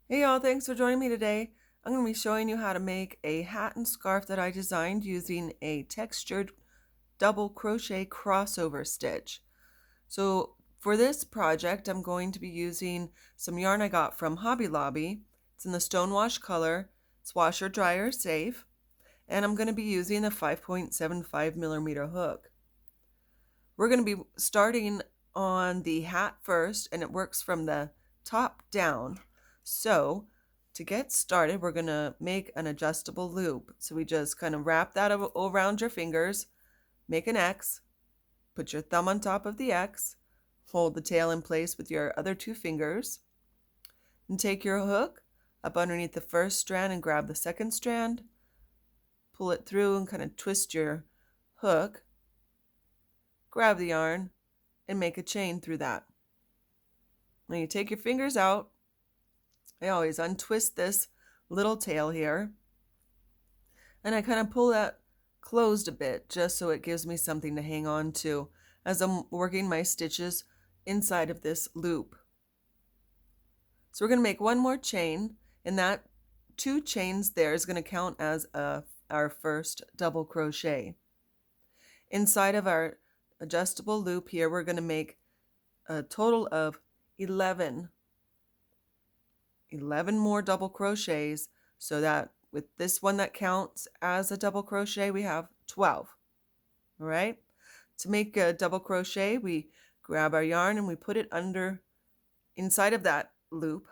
Hey y'all, thanks for joining me today. I'm going to be showing you how to make a hat and scarf that I designed using a textured double crochet crossover stitch. So for this project, I'm going to be using some yarn I got from Hobby Lobby. It's in the Stonewash color. It's washer dryer safe. And I'm going to be using a 5.75 millimeter hook. We're going to be starting on the hat first, and it works from the top down. So to get started, we're going to make an adjustable loop. So we just kind of wrap that around your fingers, make an X, put your thumb on top of the X, hold the tail in place with your other two fingers, and take your hook up underneath the first strand and grab the second strand, pull it through and kind of twist your hook, grab the yarn, and make a chain through that. Now you take your fingers out. I always untwist this little tail here, and I kind of pull that closed a bit just so it gives me something to hang on to as I'm working my stitches inside of this loop. So we're going to make one more chain, and that 2 chains there is going to count as our first double crochet. Inside of our adjustable loop here, we're going to make a total of 11 more double crochets, so that with this one that counts as a double crochet, we have 12. All right. To make a double crochet, we grab our yarn and we put it under inside of that loop.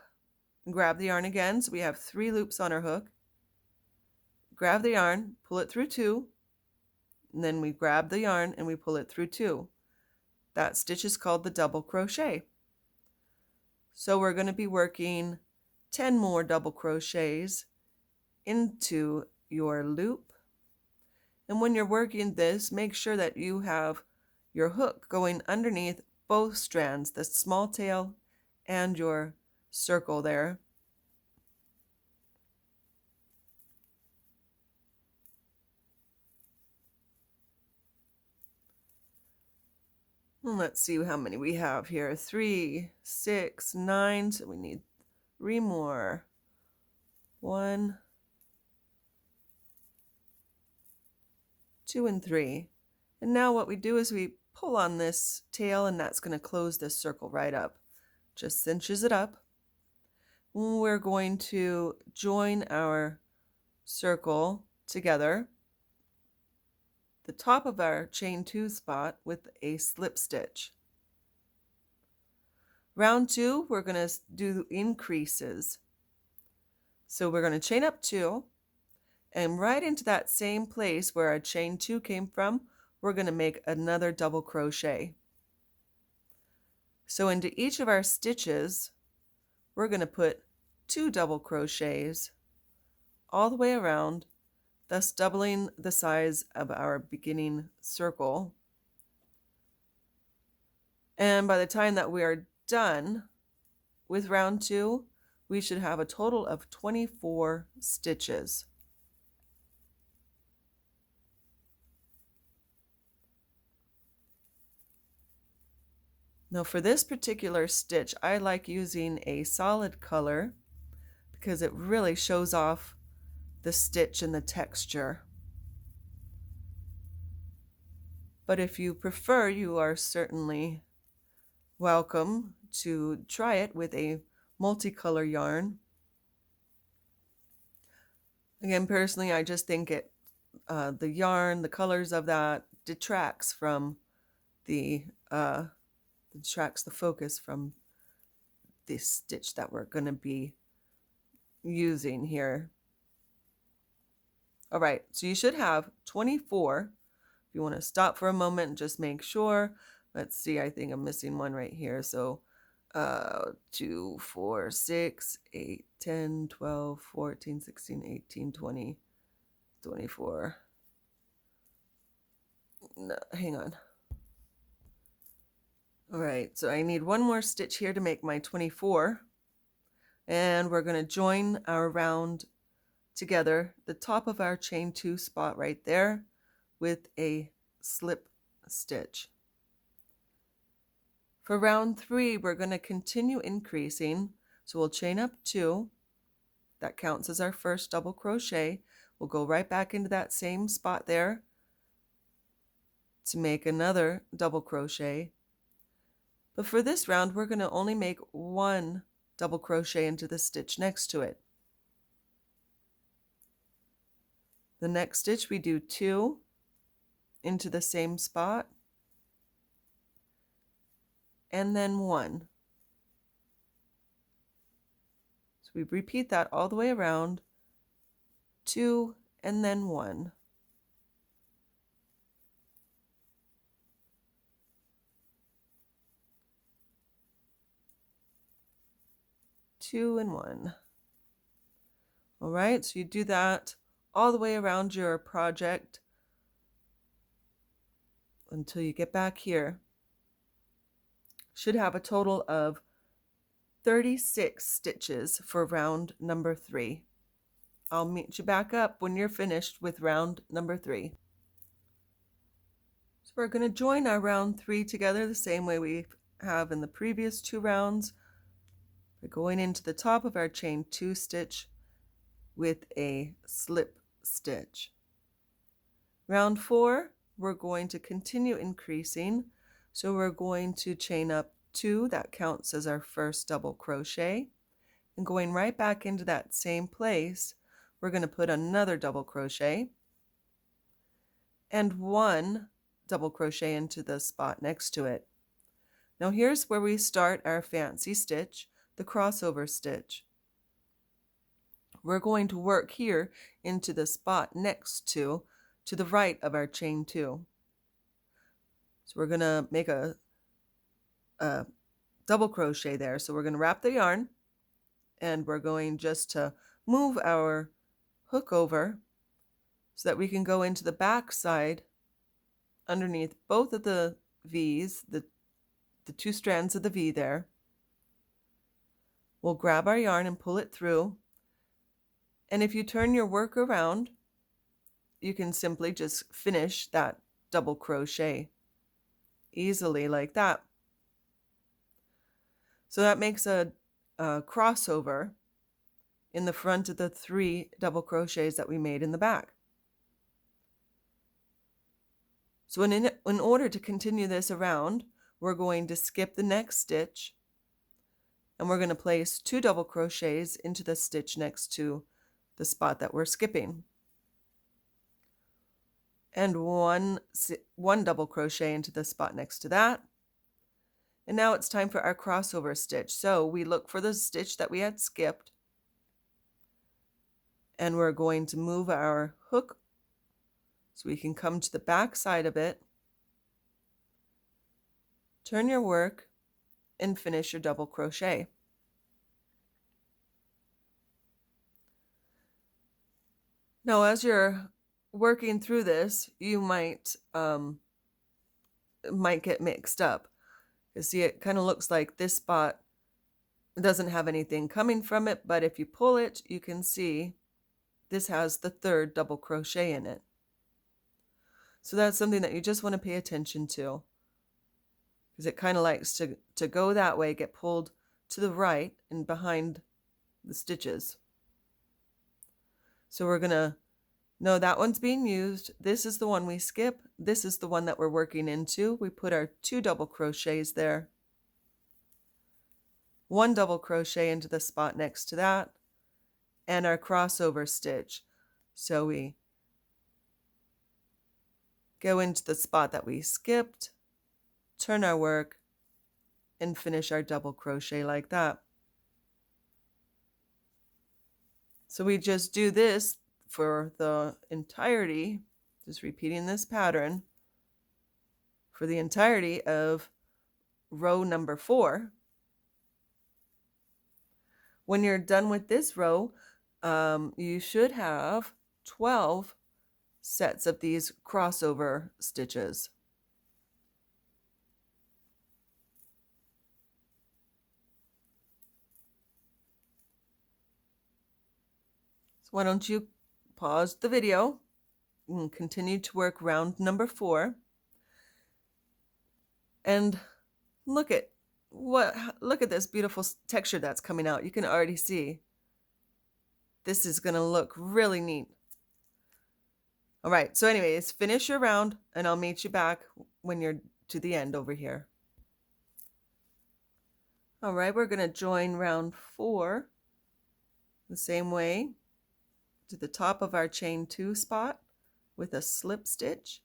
Grab the yarn again, so we have 3 loops on our hook. Grab the yarn, pull it through 2, and then we grab the yarn and we pull it through 2. That stitch is called the double crochet. So we're going to be working 10 more double crochets into your loop. And when you're working this, make sure that you have your hook going underneath both strands, the small tail and your circle there. And let's see how many we have here. 3, 6, 9. So we need 3 more. 1, 2, and 3. And now what we do is we pull on this tail, and that's going to close this circle right up. Just cinches it up. We're going to join our circle together, the top of our chain 2 spot, with a slip stitch. Round 2, we're going to do increases. So we're going to chain up 2, and right into that same place where our chain 2 came from, we're going to make another double crochet. So into each of our stitches, we're going to put 2 double crochets all the way around, thus doubling the size of our beginning circle. And by the time that we are done with round 2, we should have a total of 24 stitches. Now for this particular stitch, I like using a solid color because it really shows off the stitch and the texture. But if you prefer, you are certainly welcome to try it with a multicolor yarn. Again, personally, I just think the yarn, the colors of that detracts the focus from the stitch that we're going to be using here. All right, so you should have 24. If you want to stop for a moment and just make sure. Let's see, I think I'm missing one right here. So 2, 4, 6, 8, 10, 12, 14, 16, 18, 20, 24. No, hang on. All right, so I need one more stitch here to make my 24. And we're going to join our round together, the top of our chain 2 spot right there, with a slip stitch. For round 3, we're going to continue increasing. So we'll chain up 2, that counts as our first double crochet. We'll go right back into that same spot there to make another double crochet. But for this round, we're going to only make one double crochet into the stitch next to it. The next stitch we do 2 into the same spot, and then 1. So we repeat that all the way around, 2 and then 1. 2 and 1. All right, so you do that all the way around your project until you get back here. Should have a total of 36 stitches for round number 3. I'll meet you back up when you're finished with round number 3. So we're going to join our round 3 together the same way we have in the previous 2 rounds. We're going into the top of our chain 2 stitch with a slip stitch. Round 4, we're going to continue increasing. So we're going to chain up 2, that counts as our first double crochet, and going right back into that same place, we're going to put another double crochet and 1 double crochet into the spot next to it. Now here's where we start our fancy stitch, the crossover stitch. We're going to work here into the spot next to the right of our chain 2. So we're going to make a double crochet there. So we're going to wrap the yarn, and we're going just to move our hook over so that we can go into the back side underneath both of the V's, the 2 strands of the V there. We'll grab our yarn and pull it through. And if you turn your work around, you can simply just finish that double crochet easily like that. So that makes a crossover in the front of the 3 double crochets that we made in the back. So in order to continue this around, we're going to skip the next stitch, and we're going to place 2 double crochets into the stitch next to the spot that we're skipping, and one double crochet into the spot next to that. And now it's time for our crossover stitch. So we look for the stitch that we had skipped, and we're going to move our hook so we can come to the back side of it, turn your work, and finish your double crochet. Now, as you're working through this, you might get mixed up. You see, it kind of looks like this spot doesn't have anything coming from it, but if you pull it, you can see this has the 3rd double crochet in it. So that's something that you just want to pay attention to, because it kind of likes to go that way, get pulled to the right and behind the stitches. So we're going to know that one's being used. This is the one we skip. This is the one that we're working into. We put our 2 double crochets there, 1 double crochet into the spot next to that, and our crossover stitch. So we go into the spot that we skipped, turn our work, and finish our double crochet like that. So we just do this for the entirety, just repeating this pattern for the entirety of row number 4. When you're done with this row, you should have 12 sets of these crossover stitches. So why don't you pause the video and continue to work round number 4, and look at this beautiful texture that's coming out. You can already see This is going to look really neat. All right, so anyways, finish your round and I'll meet you back when you're to the end over here. All right, we're going to join round 4 the same way to the top of our chain 2 spot with a slip stitch.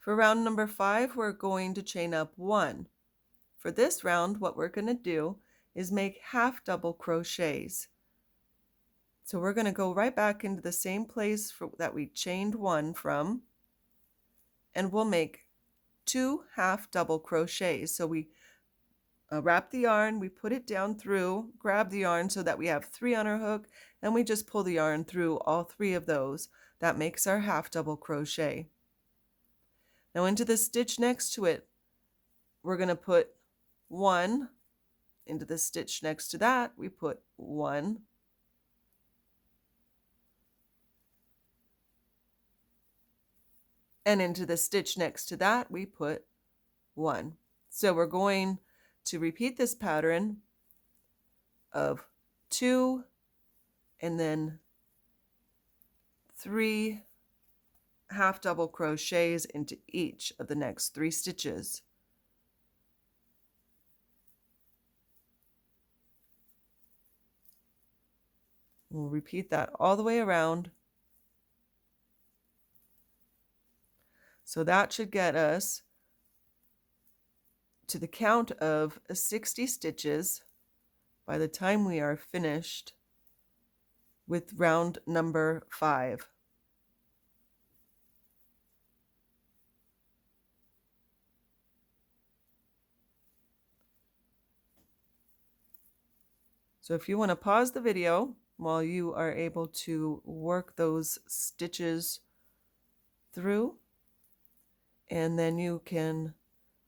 For round number 5, we're going to chain up 1. For this round, what we're going to do is make half double crochets. So we're going to go right back into the same place that we chained 1 from, and we'll make 2 half double crochets. So we wrap the yarn, we put it down through, grab the yarn so that we have 3 on our hook, and we just pull the yarn through all 3 of those. That makes our half double crochet. Now into the stitch next to it, we're going to put 1. Into the stitch next to that, we put 1. And into the stitch next to that, we put 1. So we're going to repeat this pattern of 2 and then 3 half double crochets into each of the next 3 stitches. We'll repeat that all the way around. So that should get us to the count of 60 stitches by the time we are finished with round number 5. So if you want to pause the video while you are able to work those stitches through, and then you can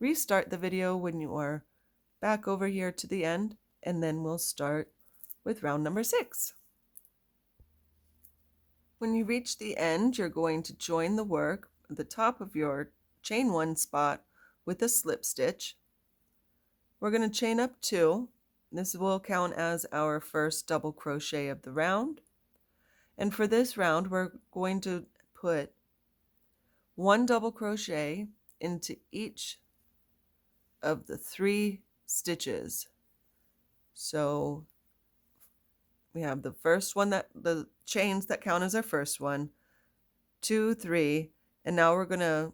restart the video when you are back over here to the end, and then we'll start with round number 6. When you reach the end, you're going to join the work at the top of your chain 1 spot with a slip stitch. We're going to chain up 2. This will count as our first double crochet of the round. And for this round, we're going to put 1 double crochet into each of the 3 stitches. So we have the first one, that the chains that count as our first one, 2, 3, and now we're going to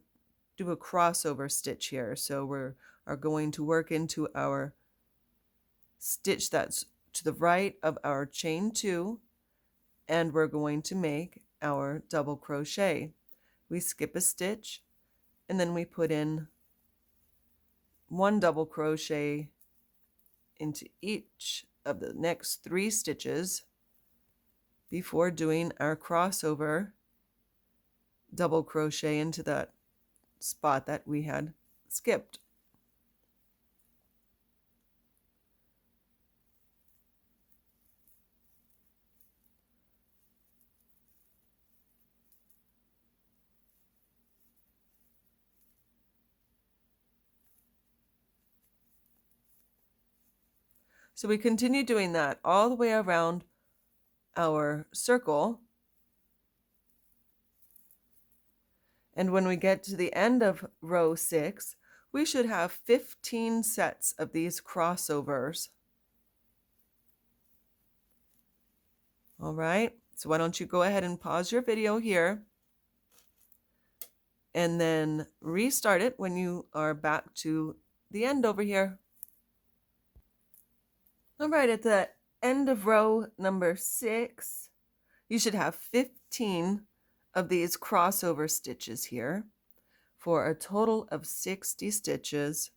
do a crossover stitch here. So we are going to work into our stitch that's to the right of our chain 2, and we're going to make our double crochet. We skip a stitch and then we put in 1 double crochet into each of the next 3 stitches before doing our crossover double crochet into that spot that we had skipped. So we continue doing that all the way around our circle. And when we get to the end of row 6, we should have 15 sets of these crossovers. All right, so why don't you go ahead and pause your video here and then restart it when you are back to the end over here. All right, at the end of row number 6, you should have 15 of these crossover stitches here for a total of 60 stitches.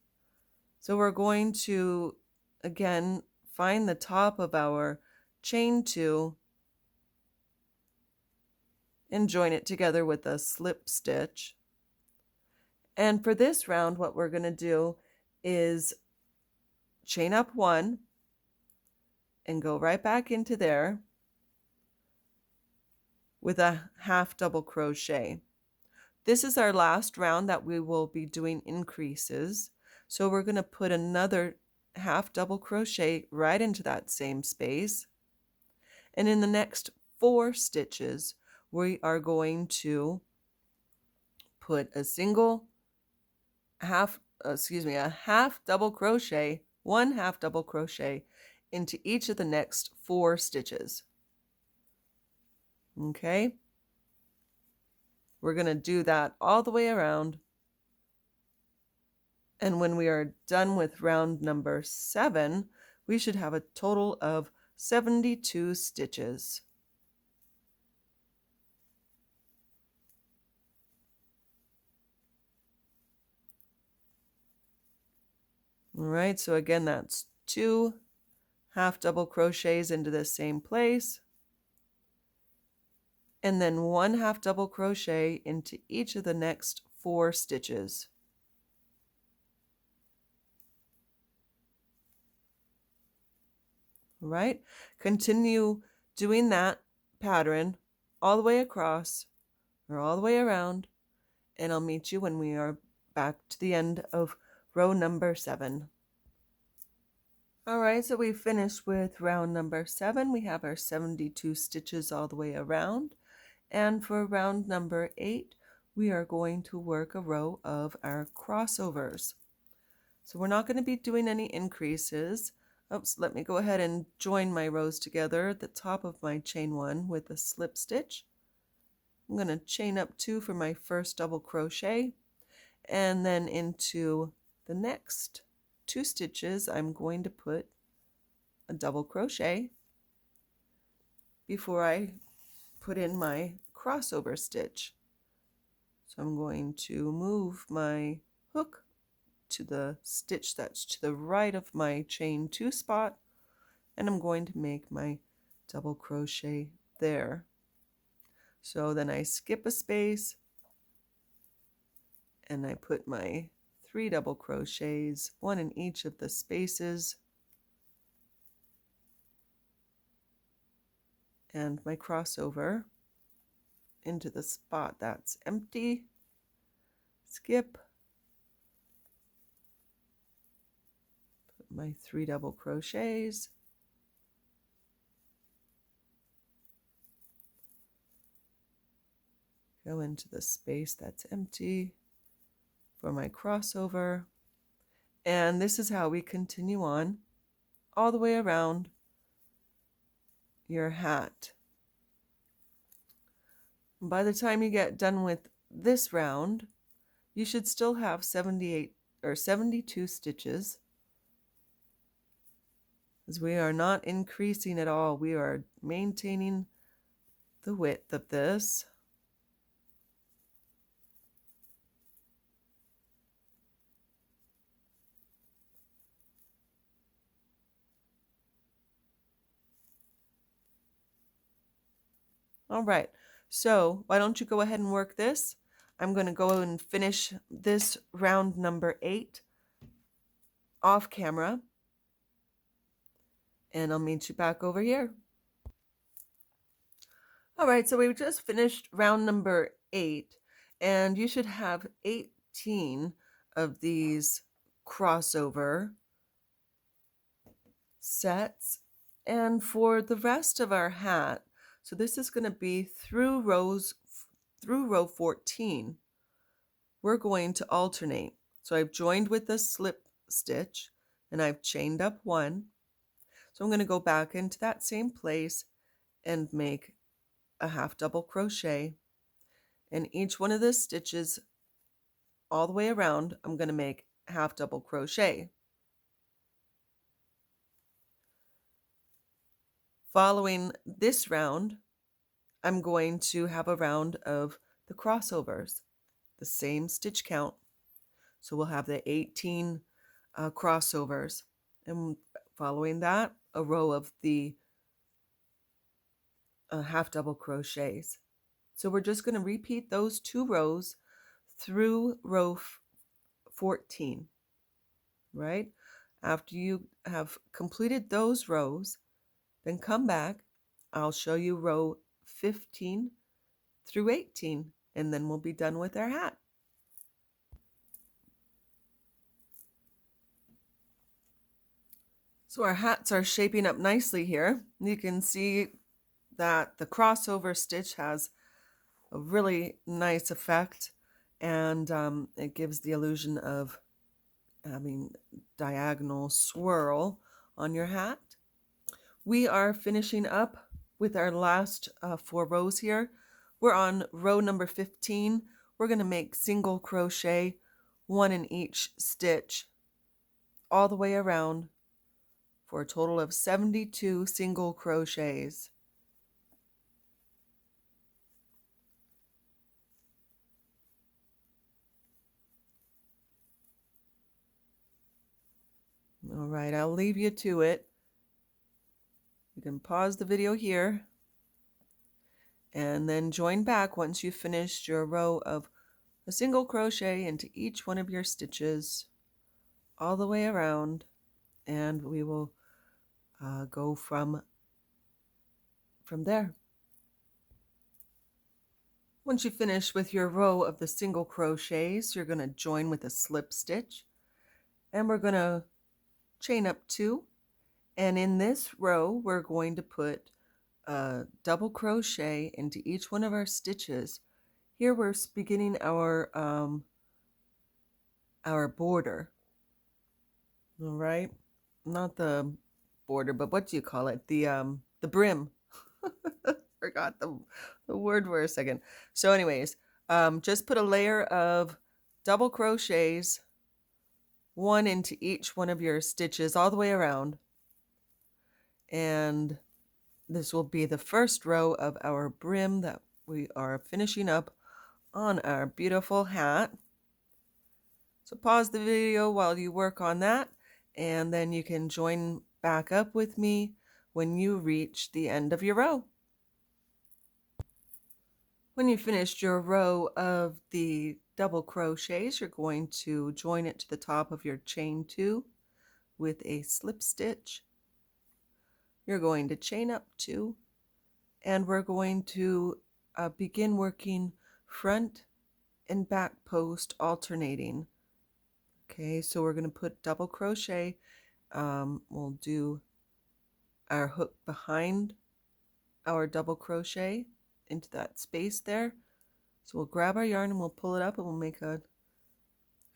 So we're going to, again, find the top of our chain 2 and join it together with a slip stitch. And for this round, what we're going to do is chain up 1 and go right back into there with a half double crochet. This is our last round that we will be doing increases. So we're going to put another half double crochet right into that same space. And in the next 4 stitches, we are going to put a half double crochet, 1 half double crochet into each of the next 4 stitches. Okay? We're going to do that all the way around. And when we are done with round number 7, we should have a total of 72 stitches. All right, so again, that's 2 half double crochets into the same place, and then 1 half double crochet into each of the next 4 stitches. All right, continue doing that pattern all the way across or all the way around, and I'll meet you when we are back to the end of row number 7. All right, so we finished with round number 7. We have our 72 stitches all the way around. And for round number 8, we are going to work a row of our crossovers. So we're not going to be doing any increases. Oops, let me go ahead and join my rows together at the top of my chain 1 with a slip stitch. I'm going to chain up 2 for my first double crochet, and then into the next 2 stitches I'm going to put a double crochet before I put in my crossover stitch. So I'm going to move my hook to the stitch that's to the right of my chain 2 spot, and I'm going to make my double crochet there. So then I skip a space and I put my 3 double crochets, 1 in each of the spaces, and my crossover into the spot that's empty, skip, put my 3 double crochets, go into the space that's empty for my crossover, and this is how we continue on all the way around your hat. By the time you get done with this round, you should still have 78 or 72 stitches, as we are not increasing at all. We are maintaining the width of this. All right, so why don't you go ahead and work this? I'm going to go and finish this round number 8 off camera, and I'll meet you back over here. All right, so we just finished round number 8, and you should have 18 of these crossover sets. And for the rest of our hat, so this is going to be through row 14, we're going to alternate. So I've joined with a slip stitch and I've chained up 1. So I'm going to go back into that same place and make a half double crochet, and each one of the stitches all the way around I'm going to make half double crochet. Following this round, I'm going to have a round of the crossovers, the same stitch count. So we'll have the 18 crossovers, and following that, a row of the half double crochets. So we're just going to repeat those 2 rows through row 14, right? After you have completed those rows, then come back. I'll show you row 15 through 18, and then we'll be done with our hat. So our hats are shaping up nicely here. You can see that the crossover stitch has a really nice effect, and it gives the illusion of having diagonal swirl on your hat. We are finishing up with our last 4 rows here. We're on row number 15. We're going to make single crochet, 1 in each stitch, all the way around for a total of 72 single crochets. All right, I'll leave you to it. You can pause the video here and then join back once you've finished your row of a single crochet into each one of your stitches all the way around, and we will go from there. Once you finish with your row of the single crochets, you're going to join with a slip stitch, and we're going to chain up 2, and in this row we're going to put a double crochet into each one of our stitches. Here we're beginning our border. All right, not the border, but what do you call it? The brim. Forgot the word for a second. So anyways, just put a layer of double crochets, 1 into each one of your stitches all the way around, and this will be the first row of our brim that we are finishing up on our beautiful hat. So pause the video while you work on that, and then you can join back up with me when you reach the end of your row. When you finished your row of the double crochets, you're going to join it to the top of your chain 2 with a slip stitch. You're going to chain up 2, and we're going to begin working front and back post alternating. Okay, so we're going to put double crochet. We'll do our hook behind our double crochet into that space there. So we'll grab our yarn and we'll pull it up, and we'll make our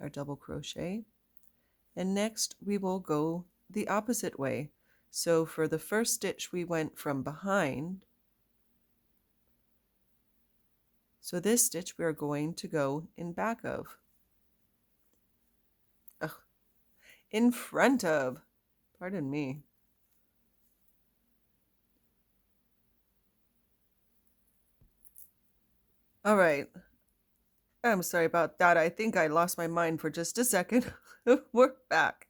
double crochet. And next we will go the opposite way. So for the first stitch we went from behind. So this stitch we are going to go in back of. In front of. Pardon me. All right. I'm sorry about that. I think I lost my mind for just a second. We're back.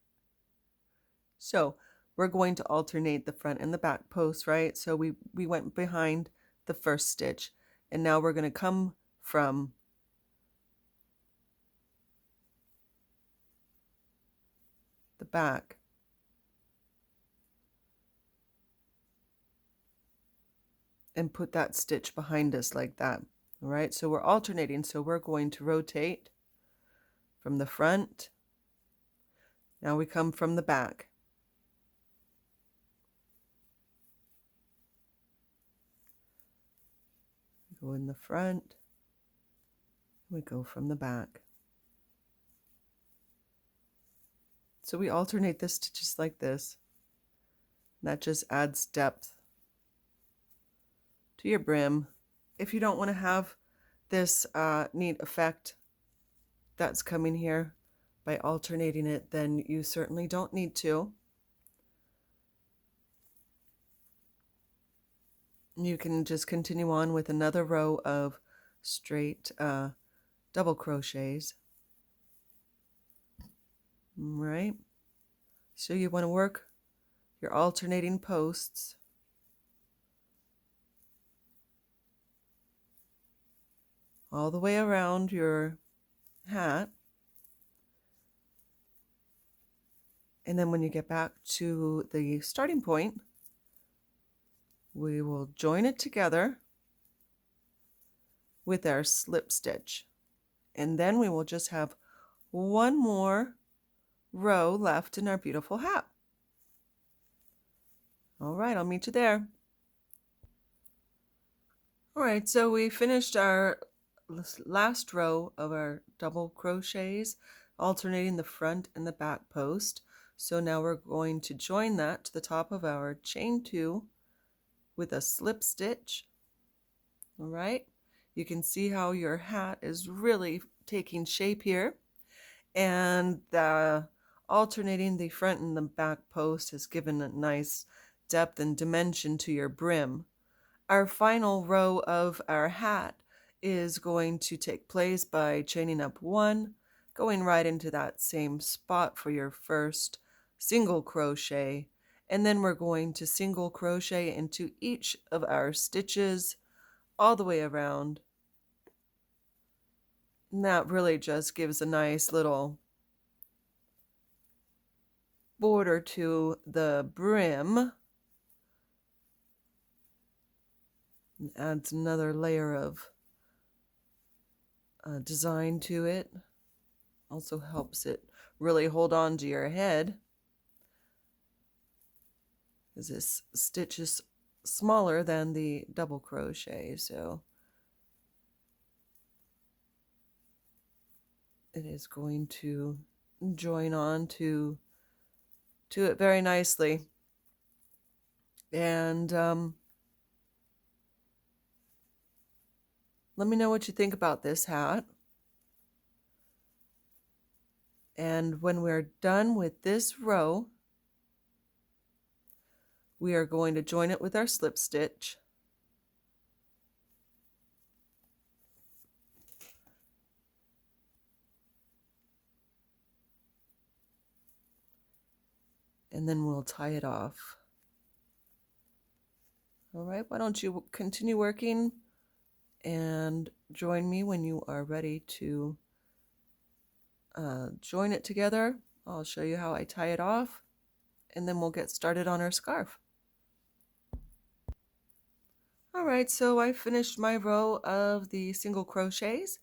So we're going to alternate the front and the back post, right? So we went behind the first stitch, and now we're going to come from the back. And put that stitch behind us like that. All right, so we're alternating. So we're going to rotate from the front. Now we come from the back. We go in the front. We go from the back. So we alternate the stitches like this. That just adds depth to your brim. If you don't want to have this neat effect that's coming here by alternating it, then you certainly don't need to. You can just continue on with another row of straight double crochets. Right? So you want to work your alternating posts. All the way around your hat. And then when you get back to the starting point, we will join it together with our slip stitch. And then we will just have one more row left in our beautiful hat. All right, I'll meet you there. All right, so we finished our last row of our double crochets, alternating the front and the back post. So now we're going to join that to the top of our chain 2 with a slip stitch. All right, you can see how your hat is really taking shape here, and the alternating the front and the back post has given a nice depth and dimension to your brim. Our final row of our hat is going to take place by chaining up 1, going right into that same spot for your first single crochet, and then we're going to single crochet into each of our stitches all the way around. And that really just gives a nice little border to the brim and adds another layer of design to it. Also helps it really hold on to your head, because this stitch is smaller than the double crochet, so it is going to join on to it very nicely. And let me know what you think about this hat. And when we're done with this row, we are going to join it with our slip stitch. And then we'll tie it off. All right, why don't you continue working and join me when you are ready to join it together. I'll show you how I tie it off, and then we'll get started on our scarf. All right, so I finished my row of the single crochets.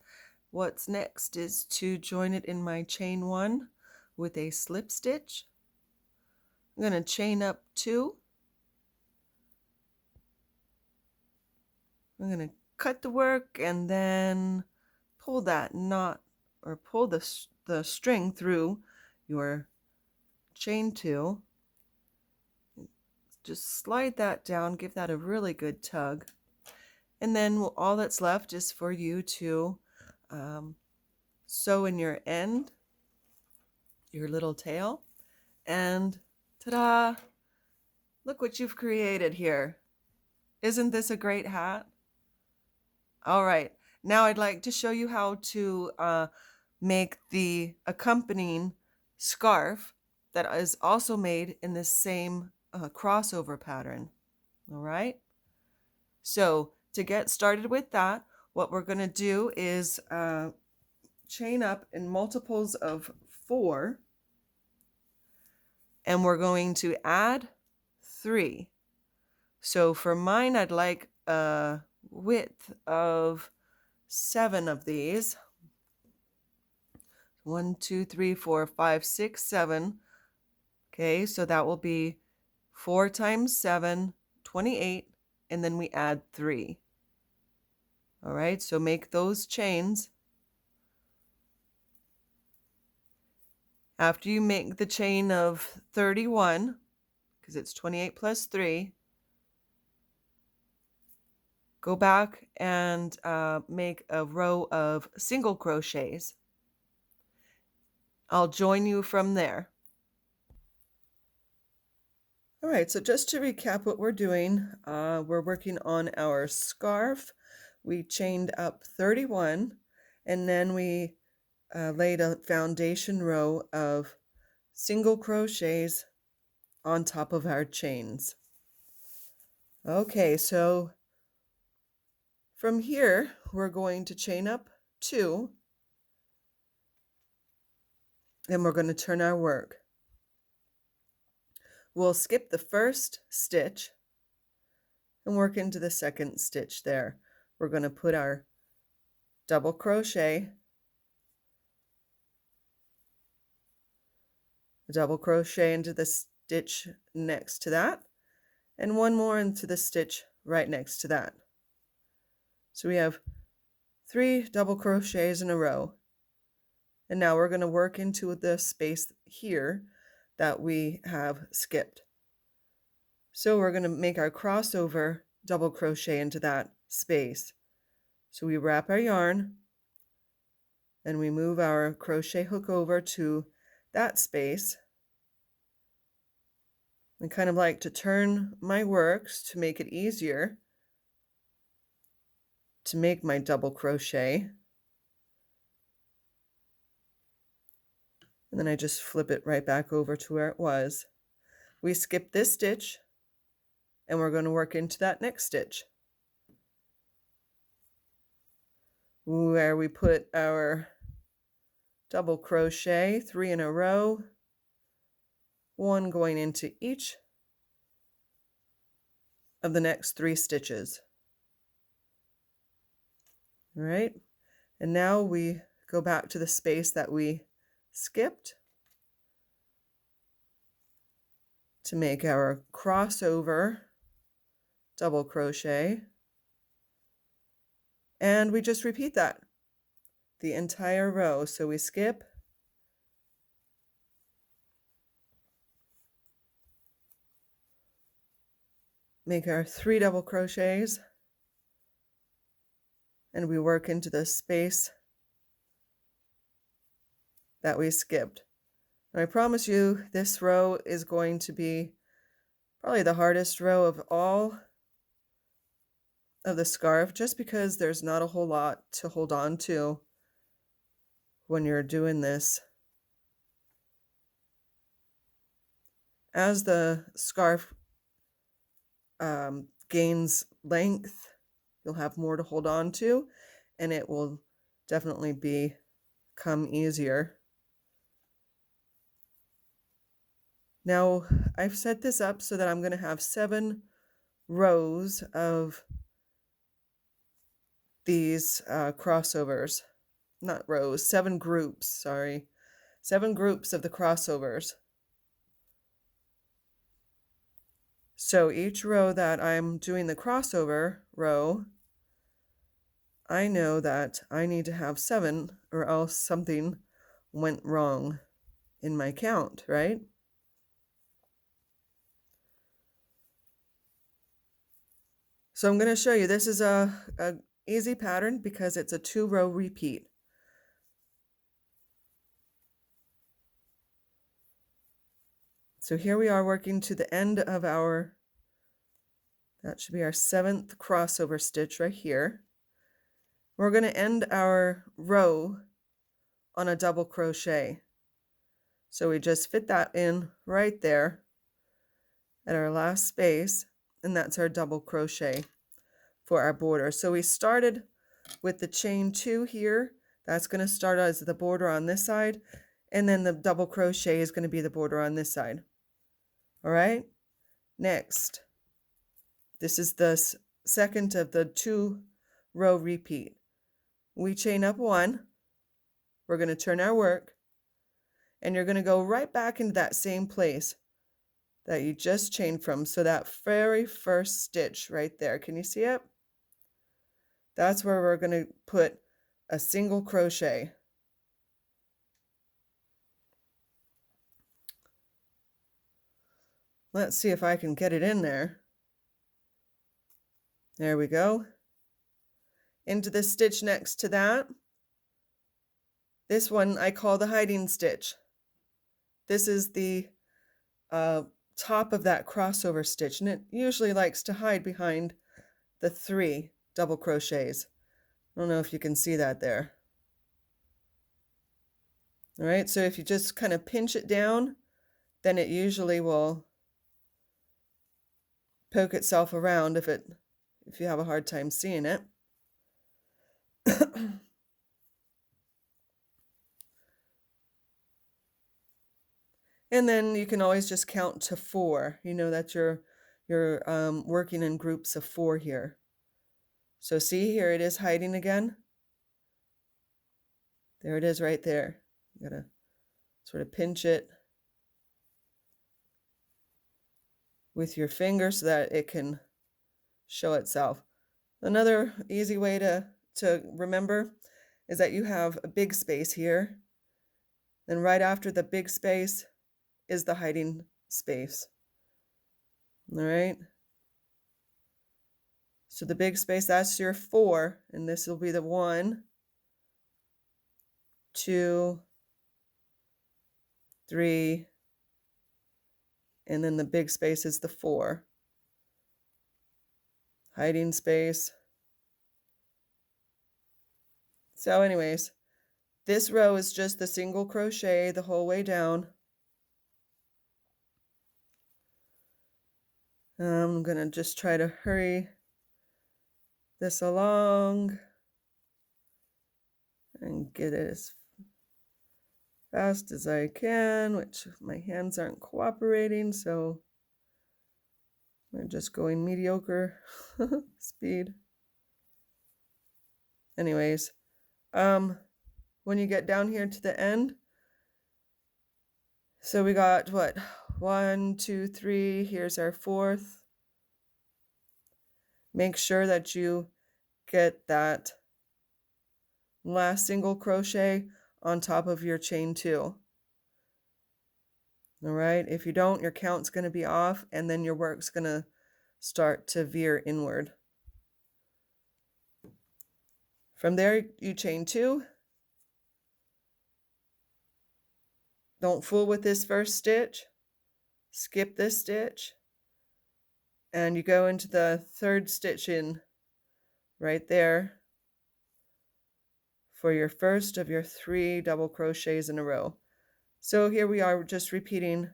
What's next is to join it in my chain 1 with a slip stitch. I'm going to chain up 2. I'm going to cut the work and then pull that knot, or pull the string through your chain 2. Just slide that down, give that a really good tug, and then all that's left is for you to sew in your end, your little tail, and ta-da! Look what you've created here. Isn't this a great hat? All right, now I'd like to show you how to make the accompanying scarf that is also made in this same crossover pattern. All right, so to get started with that, what we're going to do is chain up in multiples of 4, and we're going to add 3. So for mine, I'd like a width of 7 of these. 1, 2, 3, 4, 5, 6, 7. Okay, so that will be 4 times 7, 28, and then we add 3. All right, so make those chains. After you make the chain of 31, because it's 28 plus 3, go back and make a row of single crochets. I'll join you from there. All right, so just to recap what we're doing, we're working on our scarf. We chained up 31, and then we laid a foundation row of single crochets on top of our chains. Okay, so from here, we're going to chain up 2, and we're going to turn our work. We'll skip the first stitch and work into the second stitch there. We're going to put our double crochet, double crochet into the stitch next to that, and one more into the stitch right next to that. So we have 3 double crochets in a row. And now we're going to work into the space here that we have skipped. So we're going to make our crossover double crochet into that space. So we wrap our yarn and we move our crochet hook over to that space. I kind of like to turn my works to make it easier to make my double crochet. And then I just flip it right back over to where it was. We skip this stitch and we're going to work into that next stitch where we put our double crochet, 3 in a row, 1 going into each of the next 3 stitches. All right, and now we go back to the space that we skipped to make our crossover double crochet, and we just repeat that the entire row. So we skip, make our 3 double crochets, and we work into the space that we skipped. And I promise you this row is going to be probably the hardest row of all of the scarf, just because there's not a whole lot to hold on to when you're doing this. As the scarf gains length, you'll have more to hold on to, and it will definitely become easier. Now I've set this up so that I'm going to have 7 rows of these crossovers, not rows, 7 groups, sorry, 7 groups of the crossovers. So each row that I'm doing the crossover row, I know that I need to have 7 or else something went wrong in my count, right? So I'm going to show you, this is a easy pattern because it's a 2-row repeat. So here we are working to the end of our, that should be our 7th crossover stitch right here. We're going to end our row on a double crochet. So we just fit that in right there at our last space, and that's our double crochet for our border. So we started with the chain 2 here. That's going to start as the border on this side, and then the double crochet is going to be the border on this side. All right, next, this is the second of the 2-row repeat. We chain up 1, we're going to turn our work, and you're going to go right back into that same place that you just chained from. So that very first stitch right there, can you see it? That's where we're going to put a single crochet. Let's see if I can get it in there. There we go. Into the stitch next to that. This one I call the hiding stitch. This is the top of that crossover stitch, and it usually likes to hide behind the 3 double crochets. I don't know if you can see that there. All right, so if you just kind of pinch it down, then it usually will poke itself around if you have a hard time seeing it. And then you can always just count to 4. You know that you're working in groups of 4 here. So see, here it is hiding again. There it is right there. You gotta sort of pinch it with your finger so that it can show itself. Another easy way to remember is that you have a big space here. Then right after the big space is the hiding space. All right. So the big space, that's your 4, and this will be the 1, 2, 3, and then the big space is the 4. Hiding space. So anyways, this row is just the single crochet the whole way down. I'm going to just try to hurry this along and get it as fast as I can, which my hands aren't cooperating, so we're just going mediocre speed. Anyways, when you get down here to the end, so we got what? 1, 2, 3, here's our 4th. Make sure that you get that last single crochet on top of your chain 2. All right, if you don't, your count's going to be off, and then your work's going to start to veer inward. From there, you chain 2. Don't fool with this first stitch. Skip this stitch, and you go into the 3rd stitch in right there for your first of your 3 double crochets in a row. So here we are, just repeating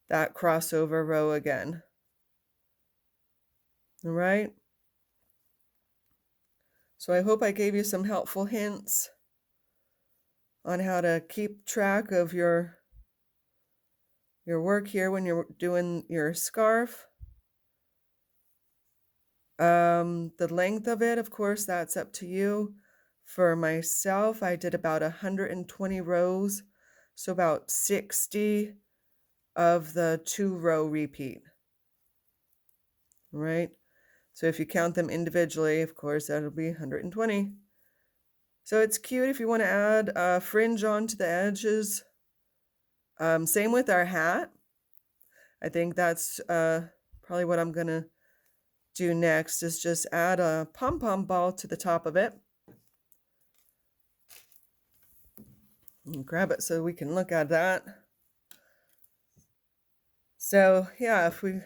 that crossover row again. All right. So I hope I gave you some helpful hints on how to keep track of your work here when you're doing your scarf. The length of it, of course, that's up to you. For myself, I did about 120 rows, so about 60 of the 2-row repeat. Right? So if you count them individually, of course, that'll be 120. So it's cute if you want to add a fringe onto the edges. Same with our hat. I think that's probably what I'm going to do next, is just add a pom-pom ball to the top of it. And grab it so we can look at that. So yeah, if we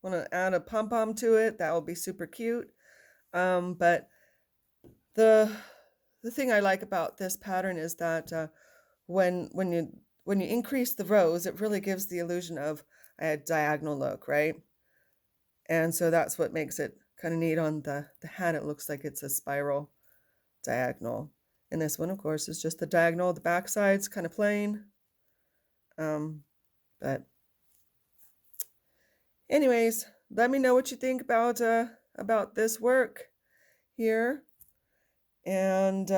want to add a pom-pom to it, that will be super cute. But the thing I like about this pattern is that when you increase the rows, it really gives the illusion of a diagonal look, right? And so that's what makes it kind of neat. On the hat, it looks like it's a spiral diagonal. And this one, of course, is just the diagonal. The back side's kind of plain. But anyways, let me know what you think about this work here. And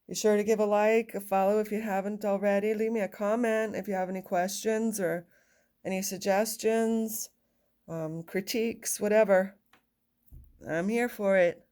be sure to give a like, a follow if you haven't already. Leave me a comment if you have any questions or any suggestions, critiques, whatever. I'm here for it.